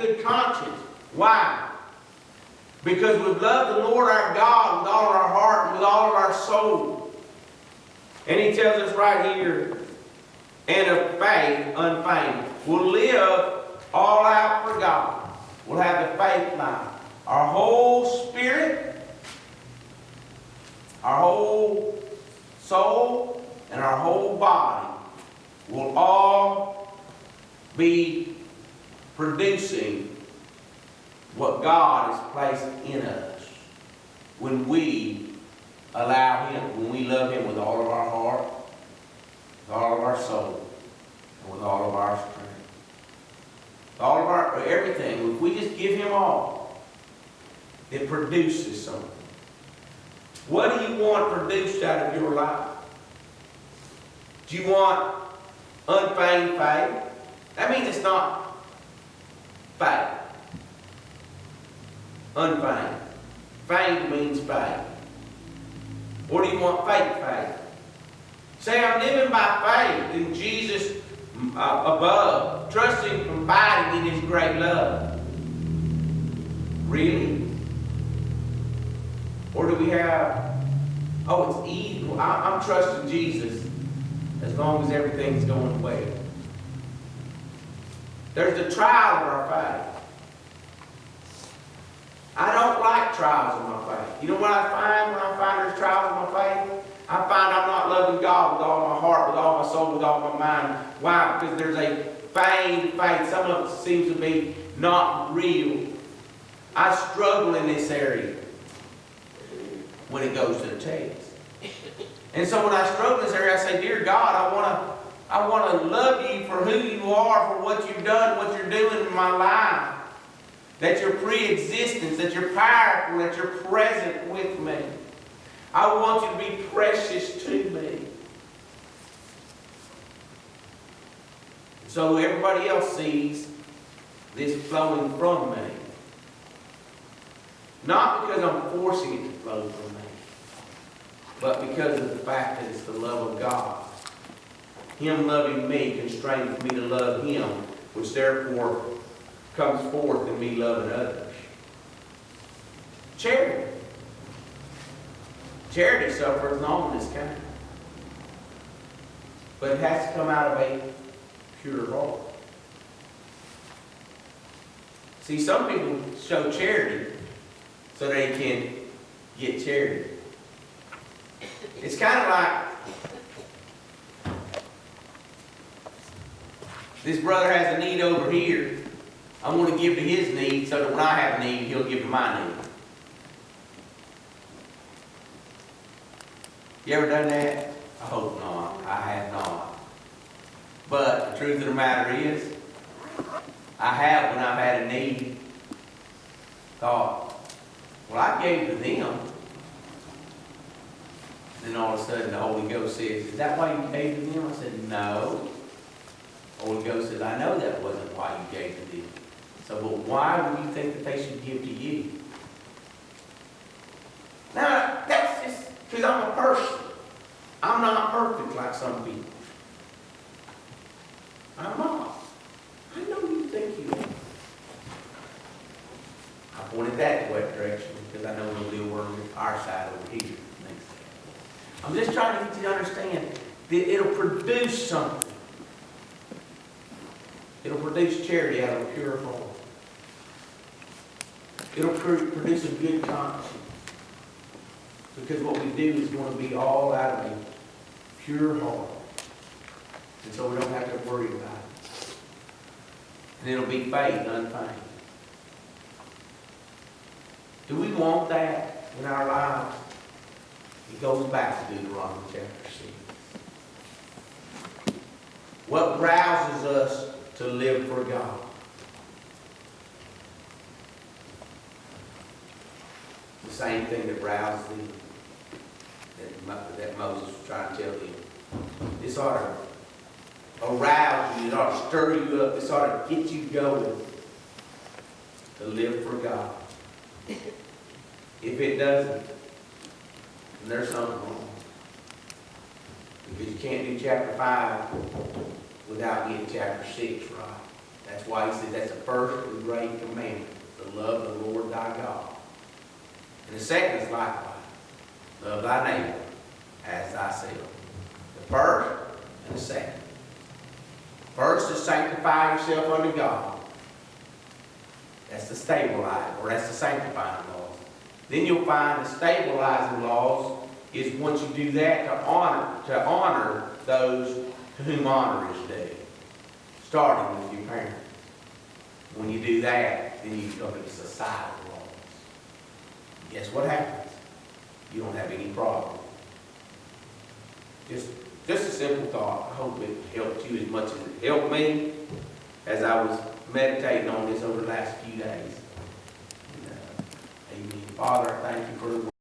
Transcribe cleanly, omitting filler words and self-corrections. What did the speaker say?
good conscience. Why? Because we love the Lord our God with all of our heart and with all of our soul. And He tells us right here, and of faith unfeigned. We'll live all out for God. We'll have the faith life. Our whole spirit, our whole soul, and our whole body will all be producing what God has placed in us when we allow Him, when we love Him with all of our heart, with all of our soul, and with all of our strength. All of our, everything, if we just give Him all, it produces something. What do you want produced out of your life? Do you want unfeigned faith? That means it's not faith. Unfeigned. Feigned means faith. Or do you want fake faith? Say, I'm living by faith in Jesus above, trusting and abiding in His great love. Really? Or do we have, oh, it's easy. I'm trusting Jesus as long as everything's going well. There's the trial of our faith. I don't like trials of my faith. You know what I find when I find there's trials of my faith? I find I'm not loving God with all my heart, with all my soul, with all my mind. Why? Because there's a feigned faith. Some of it seems to be not real. I struggle in this area when it goes to the test. And so when I struggle in this area, I say, Dear God, I want to love You for who You are, for what You've done, what You're doing in my life. That You're pre-existence, that You're powerful, that You're present with me. I want You to be precious to me. So everybody else sees this flowing from me. Not because I'm forcing it to flow from me, but because of the fact that it's the love of God. Him loving me constrains me to love Him, which therefore comes forth in me loving others. Charity. Charity suffers long as kind. But it has to come out of a pure heart. See, some people show charity so they can get charity. It's kind of like this brother has a need over here. I'm going to give to his need so that when I have a need, he'll give to my need. You ever done that? I hope not. I have not. But the truth of the matter is, I have when I've had a need thought, well, I gave to them. Then all of a sudden the Holy Ghost says, is that why you gave to them? I said, no. The Holy Ghost says, I know that wasn't why you gave to them. So, but why would you think that they should give to you? Now, that's just because I'm a person. I'm not perfect like some people. I'm not. I know you think you are. I pointed that direction because I know we'll do work on our side over here. I'm just trying to get you to understand that it'll produce something. It'll produce charity out of a pure heart. It'll produce a good conscience. Because what we do is going to be all out of a pure heart. And so we don't have to worry about it. And it'll be faith unfeigned. Do we want that in our lives? It goes back to Deuteronomy chapter 6. What rouses us to live for God? The same thing that roused them, that Moses was trying to tell them. This ought to arouse you. It ought to stir you up. This ought to get you going to live for God. If it doesn't, then there's something wrong. Because you can't do chapter 5 without getting chapter 6 right. That's why he said that's the first and great commandment, to love the Lord thy God. And the second is likewise, love thy neighbor as thyself. The first and the second. First is sanctify yourself unto God. That's the stabilizing, or that's the sanctifying laws. Then you'll find the stabilizing laws is once you do that to honor those to whom honor is due. Starting with your parents. When you do that, then you come to the societal laws. Guess what happens? You don't have any problem. Just a simple thought. I hope it helped you as much as it helped me as I was meditating on this over the last few days. Amen. Father, I thank you for the